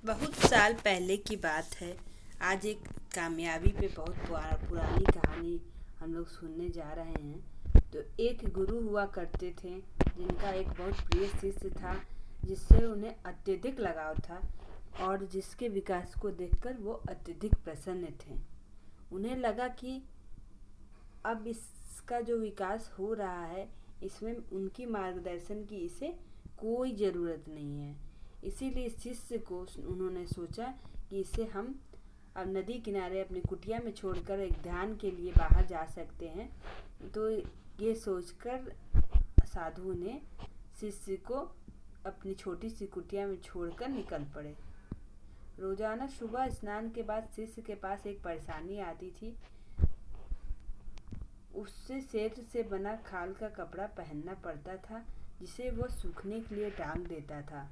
बहुत साल पहले की बात है। आज एक कामयाबी पे बहुत पुरानी कहानी हम लोग सुनने जा रहे हैं। तो एक गुरु हुआ करते थे जिनका एक बहुत प्रिय शिष्य था, जिससे उन्हें अत्यधिक लगाव था और जिसके विकास को देखकर वो अत्यधिक प्रसन्न थे। उन्हें लगा कि अब इसका जो विकास हो रहा है, इसमें उनकी मार्गदर्शन की इसे कोई ज़रूरत नहीं है। इसीलिए शिष्य को उन्होंने सोचा कि इसे हम अब नदी किनारे अपनी कुटिया में छोड़कर एक ध्यान के लिए बाहर जा सकते हैं। तो ये सोचकर साधु ने शिष्य को अपनी छोटी सी कुटिया में छोड़कर निकल पड़े। रोजाना सुबह स्नान के बाद शिष्य के पास एक परेशानी आती थी। उससे सेठ से बना खाल का कपड़ा पहनना पड़ता था, जिसे वो सूखने के लिए टांग देता था।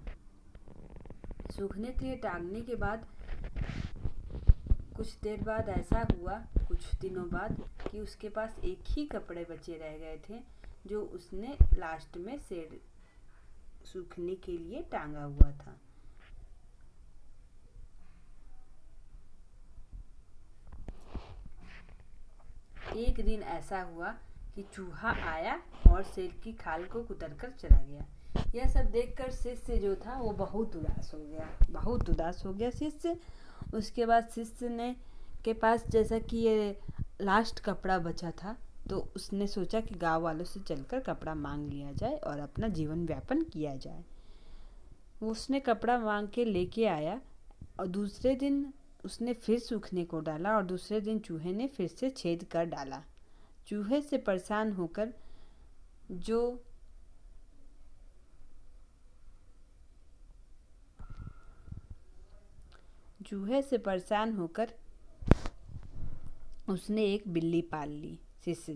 सूखने के लिए टांगने के बाद कुछ देर बाद ऐसा हुआ, कुछ दिनों बाद, कि उसके पास एक ही कपड़े बचे रह गए थे, जो उसने लास्ट में सूखने के लिए टांगा हुआ था। एक दिन ऐसा हुआ कि चूहा आया और सेब की खाल को कुतरकर चला गया। यह सब देखकर शिष्य जो था वो बहुत उदास हो गया शिष्य। उसके बाद शिष्य ने के पास जैसा कि ये लास्ट कपड़ा बचा था, तो उसने सोचा कि गांव वालों से चलकर कपड़ा मांग लिया जाए और अपना जीवन व्यापन किया जाए। उसने कपड़ा मांग के लेके आया और दूसरे दिन उसने फिर सूखने को डाला और दूसरे दिन चूहे ने फिर से छेद कर डाला। चूहे से परेशान होकर जो चूहे से परेशान होकर उसने एक बिल्ली पाल ली। शिष्य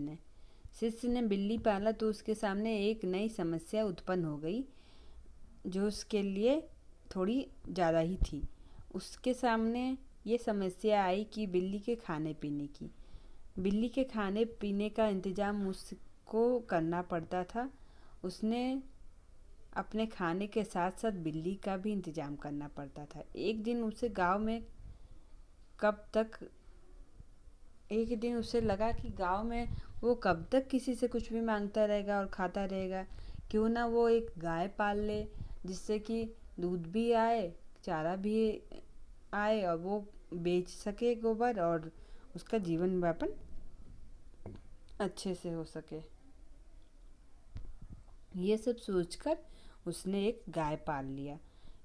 ने बिल्ली पाला तो उसके सामने एक नई समस्या उत्पन्न हो गई, जो उसके लिए थोड़ी ज़्यादा ही थी। उसके सामने ये समस्या आई कि बिल्ली के खाने पीने का इंतज़ाम उसको करना पड़ता था। उसने अपने खाने के साथ साथ बिल्ली का भी इंतज़ाम करना पड़ता था। एक दिन उसे लगा कि गांव में वो कब तक किसी से कुछ भी मांगता रहेगा और खाता रहेगा। क्यों ना वो एक गाय पाल ले, जिससे कि दूध भी आए, चारा भी आए और वो बेच सके गोबर, और उसका जीवन यापन अच्छे से हो सके। ये सब सोचकर उसने एक गाय पाल लिया।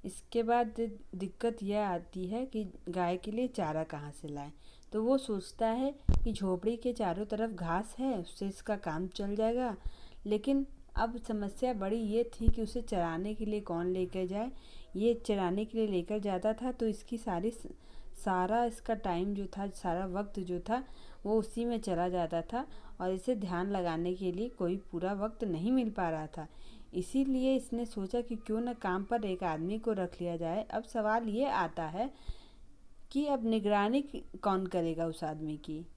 इसके बाद दिक्कत यह आती है कि गाय के लिए चारा कहाँ से लाए। तो वो सोचता है कि झोपड़ी के चारों तरफ घास है, उससे इसका काम चल जाएगा। लेकिन अब समस्या बड़ी ये थी कि उसे चराने के लिए कौन लेकर जाए। ये चराने के लिए लेकर जाता था तो इसकी सारा इसका टाइम जो था, सारा वक्त जो था, वो उसी में चला जाता था और इसे ध्यान लगाने के लिए कोई पूरा वक्त नहीं मिल पा रहा था। इसीलिए इसने सोचा कि क्यों न काम पर एक आदमी को रख लिया जाए। अब सवाल ये आता है कि अब निगरानी कौन करेगा उस आदमी की,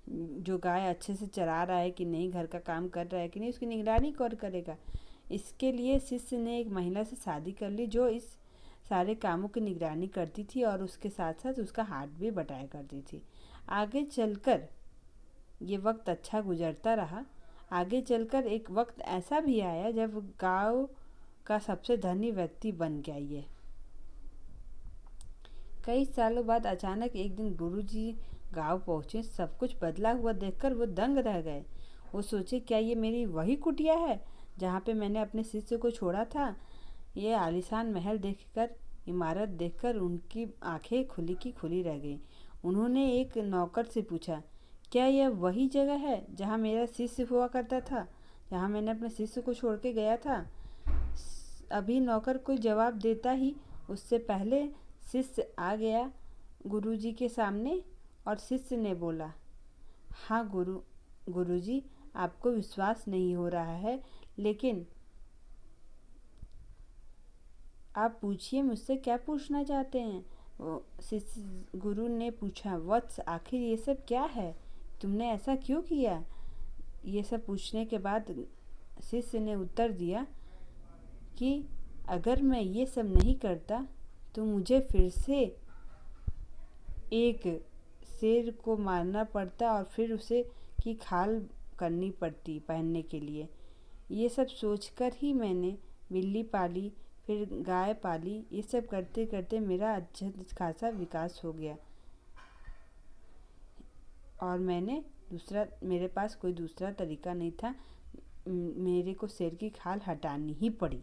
जो गाय अच्छे से चरा रहा है कि नहीं, घर का काम कर रहा है कि नहीं, उसकी निगरानी कौन करेगा। इसके लिए शिष्य ने एक महिला से शादी कर ली, जो इस सारे कामों की निगरानी करती थी और उसके साथ साथ उसका हाथ भी बटाया करती थी। आगे चलकर ये वक्त अच्छा गुजरता रहा। आगे चलकर एक वक्त ऐसा भी आया जब गांव का सबसे धनी व्यक्ति बन गया ये। कई सालों बाद अचानक एक दिन गुरुजी गांव पहुंचे। सब कुछ बदला हुआ देखकर वो दंग रह गए। वो सोचे, क्या ये मेरी वही कुटिया है जहाँ पे मैंने अपने शिष्य को छोड़ा था। ये आलीशान महल देखकर, इमारत देखकर उनकी आंखें खुली की खुली रह गई। उन्होंने एक नौकर से पूछा, क्या यह वही जगह है जहाँ मेरा शिष्य हुआ करता था, जहाँ मैंने अपने शिष्य को छोड़ के गया था। अभी नौकर कोई जवाब देता ही उससे पहले शिष्य आ गया गुरुजी के सामने और शिष्य ने बोला, हाँ गुरुजी, आपको विश्वास नहीं हो रहा है, लेकिन आप पूछिए, मुझसे क्या पूछना चाहते हैं। शिष्य गुरु ने पूछा, वत्स, आखिर ये सब क्या है, तुमने ऐसा क्यों किया। ये सब पूछने के बाद शिष्य ने उत्तर दिया कि अगर मैं ये सब नहीं करता तो मुझे फिर से एक शेर को मारना पड़ता और फिर उसे की खाल करनी पड़ती पहनने के लिए। ये सब सोचकर ही मैंने बिल्ली पाली, फिर गाय पाली। ये सब करते करते मेरा अच्छा खासा विकास हो गया और मेरे पास कोई दूसरा तरीका नहीं था, मेरे को शेर की खाल हटानी ही पड़ी।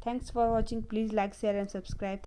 Thanks for watching. Please like share and subscribe.